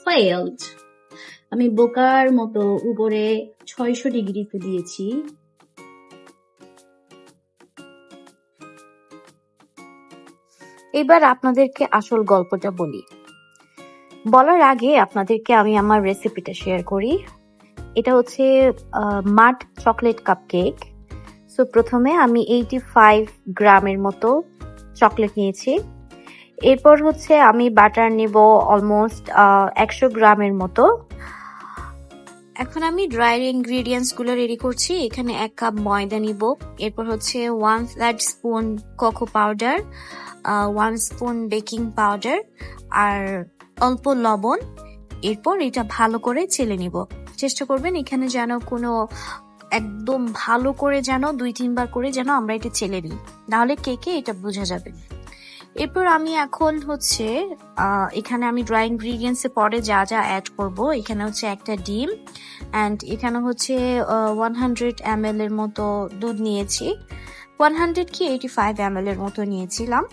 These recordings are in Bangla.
failed. আমি বোকার মতো উপরে 600 ডিগ্রিতে দিয়েছি। এবার আপনাদেরকে আসল গল্পটা বলি। বলার আগে আপনাদেরকে আমি আমার রেসিপিটা শেয়ার করি। এটা হচ্ছে মাড চকলেট কাপকেক। সো প্রথমে আমি 85 গ্রামের মতো চকলেট নিয়েছি। এরপর হচ্ছে আমি বাটার নিব অলমোস্ট 100 গ্রামের মতো। এখন আমি ড্রাই ইনগ্রিডিয়েন্টস গুলো রেডি করছি। এখানে 1 কাপ ময়দা নিব, এরপর হচ্ছে 1/3 spoon cocoa powder, 1 spoon baking powder আর অল্প লবণ। এরপর এটা ভালো করে চেলে নিব। চেষ্টা করবেন এখানে যেন কোনো একদম ভালো করে যেন 2-3 বার করে যেন আমরা এটা চেলে নিই, নাহলে কেকে এটা বোঝা যাবে। এরপর আমি এখন হচ্ছে এখানে আমি ড্রাই ইনগ্রিডিয়েন্টস এ পরে যা যা অ্যাড করব, এখানে হচ্ছে একটা ডিম এন্ড এখানে হচ্ছে 100 ml এর মতো দুধ নিয়েছি। 100 কি 85 ml এর মতো নিয়েছিলাম।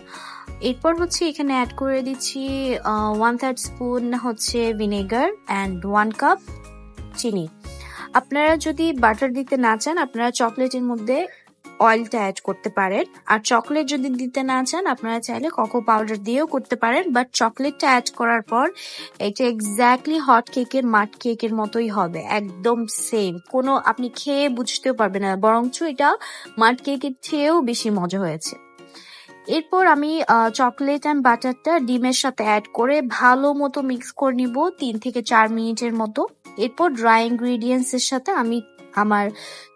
এরপর হচ্ছে এখানে অ্যাড করে দিচ্ছি 1/3 স্পুন হচ্ছে ভিনেগার এন্ড 1 কাপ চিনি। আপনারা যদি বাটার দিতে না চান, আপনারা চকলেটের মধ্যে অয়েলটা অ্যাড করতে পারেন। আর চকলেট যদি দিতে না চান, আপনারা চাইলে কোকো পাউডার দিয়েও করতে পারেন। বাট চকলেটটা অ্যাড করার পর এটা এক্স্যাক্টলি হট কেকের মাড কেকের মতোই হবে, একদম সেম। কোনো আপনি খেয়ে বুঝতেও পারবেন না, বরঞ্চ এটা মাড কেকের চেয়েও বেশি মজা হয়েছে। এরপর আমি চকলেট অ্যান্ড বাটারটা ডিমের সাথে অ্যাড করে ভালো মতো মিক্স করে নিব 3 থেকে 4 মিনিটের মতো। এরপর ড্রাই ইনগ্রিডিয়েন্টস এর সাথে আমি আমার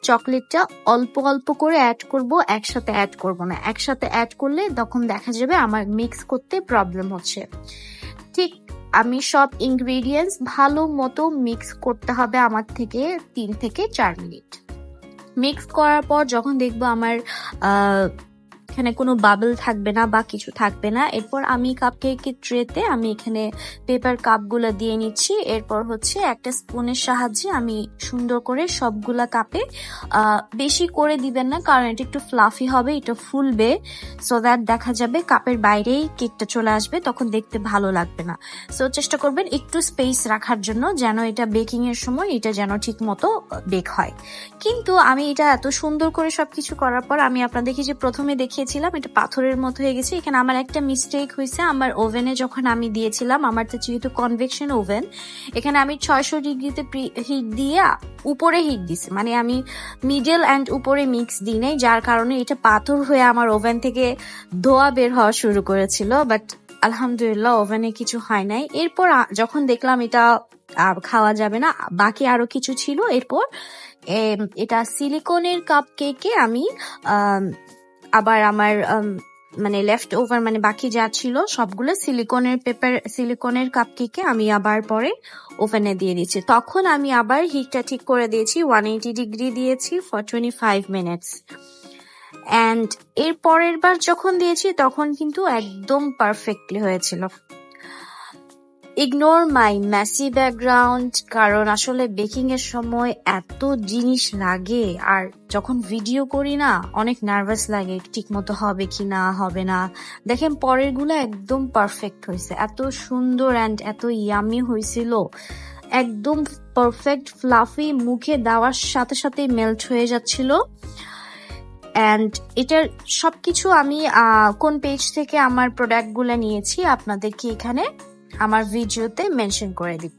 চকলেটটা অল্প অল্প করে অ্যাড করব, একসাথে অ্যাড করব না। একসাথে অ্যাড করলে তখন দেখা যাবে আমার মিক্স করতে প্রবলেম হচ্ছে। ঠিক আমি সব ইনগ্রিডিয়েন্টস ভালো মতো মিক্স করতে হবে আমার থেকে 3 থেকে 4 মিনিট। মিক্স করার পর যখন দেখবো আমার এখানে কোনো বাবল থাকবে না বা কিছু থাকবে না, এরপর আমি কাপকেকের ট্রেতে আমি এখানে পেপার কাপগুলো দিয়ে নিচ্ছি। এরপর হচ্ছে একটা স্পুনের সাহায্যে আমি সুন্দর করে সবগুলা কাপে, বেশি করে দিবেন না কারণ এটা একটু ফ্লাফি হবে, এটা ফুলবে, সো দ্যাট দেখা যাবে কাপের বাইরেই কেকটা চলে আসবে, তখন দেখতে ভালো লাগবে না। সো চেষ্টা করবেন একটু স্পেস রাখার জন্য, যেন এটা বেকিং এর সময় এটা যেন ঠিক মতো বেক হয়। কিন্তু আমি এটা এত সুন্দর করে সবকিছু করার পর আমি আপনাদেরকে যে প্রথমে দেখিয়েছিলাম এটা পাথরের মতো হয়ে গেছে। এখানে আমার একটা মিস্টেক হয়েছে, আমার ওভেনে যখন আমি দিয়েছিলাম, আমার তো যেহেতু কনভেকশন ওভেন, এখানে আমি 600 ডিগ্রিতে হিট দিয়ে উপরে হিট দিছি, মানে আমি মিডল অ্যান্ড উপরে মিক্স দিই নাই, যার কারণে এটা পাথর হয়ে আমার ওভেন থেকে ধোয়া বের হওয়া শুরু করেছিল। বাট আলহামদুলিল্লাহ ওভেনে কিছু হয় নাই। এরপর যখন দেখলাম এটা খাওয়া যাবে না, বাকি আরো কিছু ছিল। এরপর এটা সিলিকনের কাপ কেকে আমি আবার আমার মানে লেফট ওভার মানে বাকি যা ছিল সবগুলো সিলিকনের কাপ কেকে আমি আবার পরে ওভেনে দিয়ে দিচ্ছি। তখন আমি আবার হিটটা ঠিক করে দিয়েছি, 180 ডিগ্রি দিয়েছি ফর 25 মিনিটস। অ্যান্ড এর পরের বার যখন দিয়েছি তখন কিন্তু একদম পারফেক্টলি হয়েছিল। ইগনোর মাই মেসি ব্যাকগ্রাউন্ড, কারণ আসলে বেকিং এর সময় এত জিনিস লাগে, আর যখন ভিডিও করি না অনেক নার্ভাস লাগে ঠিক মতো হবে কি না হবে না। দেখেন পরের গুলো একদম পারফেক্ট হয়েছে, এত সুন্দর অ্যান্ড এত ইয়ামি হয়েছিল, একদম পারফেক্ট ফ্লাফি, মুখে দেওয়ার সাথে সাথে মেল্ট হয়ে যাচ্ছিল। অ্যান্ড এটার সবকিছু আমি কোন পেজ থেকে আমার প্রোডাক্ট গুলা নিয়েছি আপনাদেরকে এখানে আমার ভিডিওতে মেনশন করে দিব।